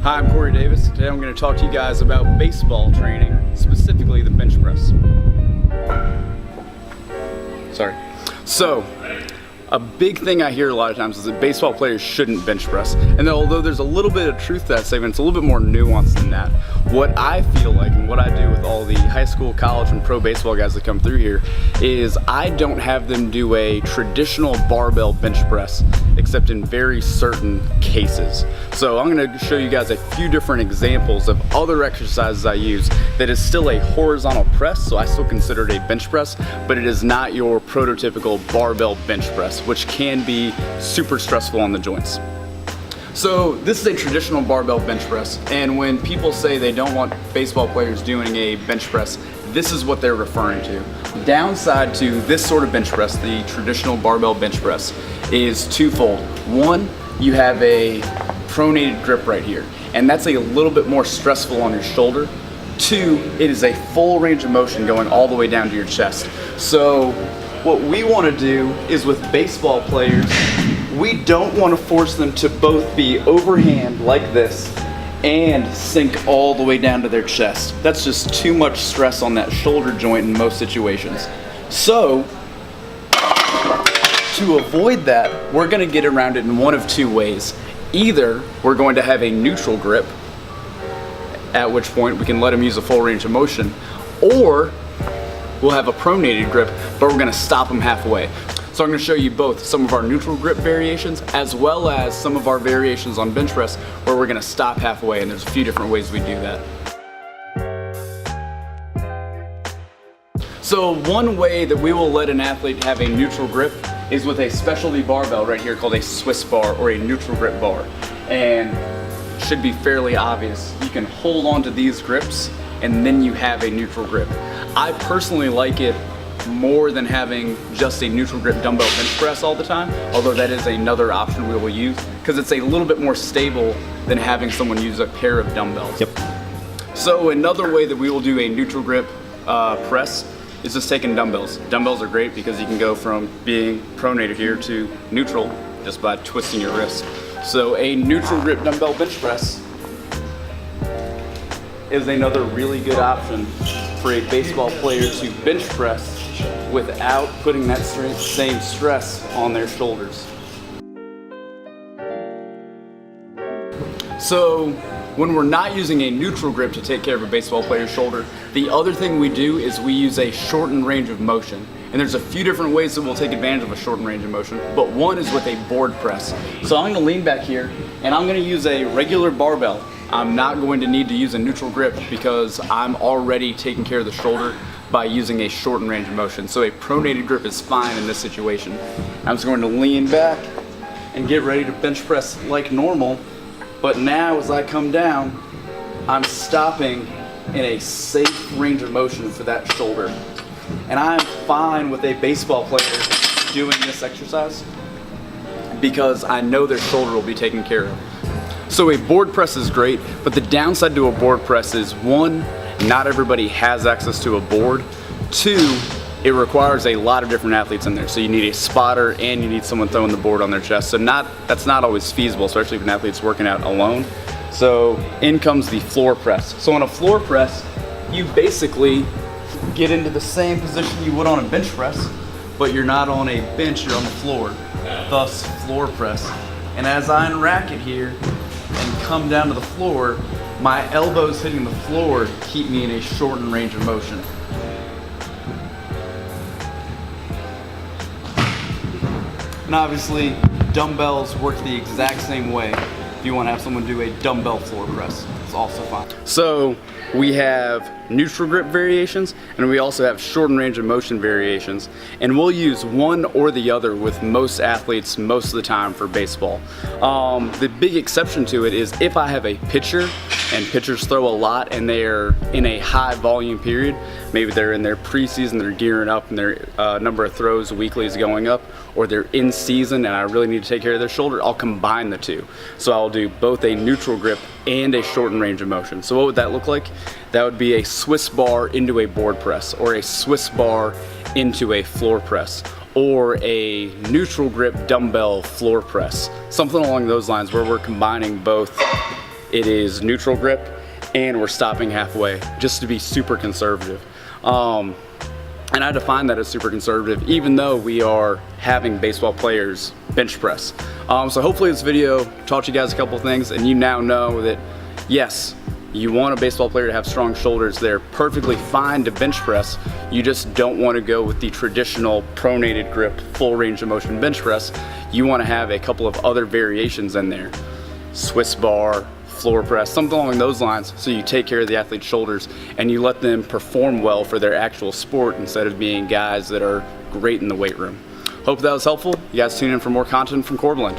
Hi, I'm Corey Davis. Today I'm going to talk to you guys about baseball training, specifically the bench press. So, a big thing I hear a lot of times is that baseball players shouldn't bench press. And although there's a little bit of truth to that statement, it's a little bit more nuanced than that. What I feel like and what I do with all the high school, college, and pro baseball guys that come through here is I don't have them do a traditional barbell bench press, except in very certain cases. So I'm going to show you guys a few different examples of other exercises I use that is still a horizontal press, so I still consider it a bench press, but it is not your prototypical barbell bench press, which can be super stressful on the joints. So this is a traditional barbell bench press, and when people say they don't want baseball players doing a bench press, this is what they're referring to. The downside to this sort of bench press, the traditional barbell bench press, is twofold. One, you have a pronated grip right here, and that's a little bit more stressful on your shoulder. Two, it is a full range of motion going all the way down to your chest. So what we want to do is with baseball players, we don't want to force them to both be overhand like this and sink all the way down to their chest. That's just too much stress on that shoulder joint in most situations. So to avoid that, we're going to get around it in one of two ways. Either we're going to have a neutral grip, at which point we can let them use a full range of motion, or we'll have a pronated grip, but we're going to stop them halfway. So I'm going to show you both some of our neutral grip variations as well as some of our variations on bench press where we're going to stop halfway, and there's a few different ways we do that. So one way that we will let an athlete have a neutral grip is with a specialty barbell right here called a Swiss bar or a neutral grip bar. And it should be fairly obvious. You can hold on to these grips and then you have a neutral grip. I personally like it more than having just a neutral grip dumbbell bench press all the time, although that is another option we will use because it's a little bit more stable than having someone use a pair of dumbbells. Yep. So another way that we will do a neutral grip press is just taking dumbbells. Dumbbells are great because you can go from being pronated here to neutral just by twisting your wrist. So a neutral grip dumbbell bench press is another really good option for a baseball player to bench press without putting that same stress on their shoulders. So when we're not using a neutral grip to take care of a baseball player's shoulder, the other thing we do is we use a shortened range of motion. And there's a few different ways that we'll take advantage of a shortened range of motion, but one is with a board press. So I'm going to lean back here and I'm going to use a regular barbell. I'm not going to need to use a neutral grip because I'm already taking care of the shoulder by using a shortened range of motion. So a pronated grip is fine in this situation. I'm just going to lean back and get ready to bench press like normal. But now as I come down, I'm stopping in a safe range of motion for that shoulder. And I'm fine with a baseball player doing this exercise because I know their shoulder will be taken care of. So a board press is great, but the downside to a board press is one, not everybody has access to a board. Two, it requires a lot of different athletes in there. So you need a spotter and you need someone throwing the board on their chest. So that's not always feasible, especially if an athlete's working out alone. So in comes the floor press. So on a floor press, you basically get into the same position you would on a bench press, but you're not on a bench, you're on the floor. Thus, floor press. And as I unrack it here and come down to the floor, my elbows hitting the floor keep me in a shortened range of motion. And obviously, dumbbells work the exact same way. If you want to have someone do a dumbbell floor press, it's also fine. So we have neutral grip variations and we also have shortened range of motion variations, and we'll use one or the other with most athletes most of the time for baseball. The big exception to it is if I have a pitcher, and pitchers throw a lot and they're in a high volume period, maybe they're in their preseason, they're gearing up and their number of throws weekly is going up, or they're in season and I really need to take care of their shoulder, I'll combine the two. So I'll do both a neutral grip and a shortened range of motion. So what would that look like? That would be a Swiss bar into a board press, or a Swiss bar into a floor press, or a neutral grip dumbbell floor press. Something along those lines where we're combining both it is neutral grip, and we're stopping halfway just to be super conservative. And I define that as super conservative, even though we are having baseball players bench press. So hopefully this video taught you guys a couple things, and you now know that yes, you want a baseball player to have strong shoulders. They're perfectly fine to bench press. You just don't want to go with the traditional pronated grip, full range of motion bench press. You want to have a couple of other variations in there. Swiss bar, floor press, something along those lines, so you take care of the athlete's shoulders and you let them perform well for their actual sport instead of being guys that are great in the weight room. Hope that was helpful. You guys tune in for more content from Corbland.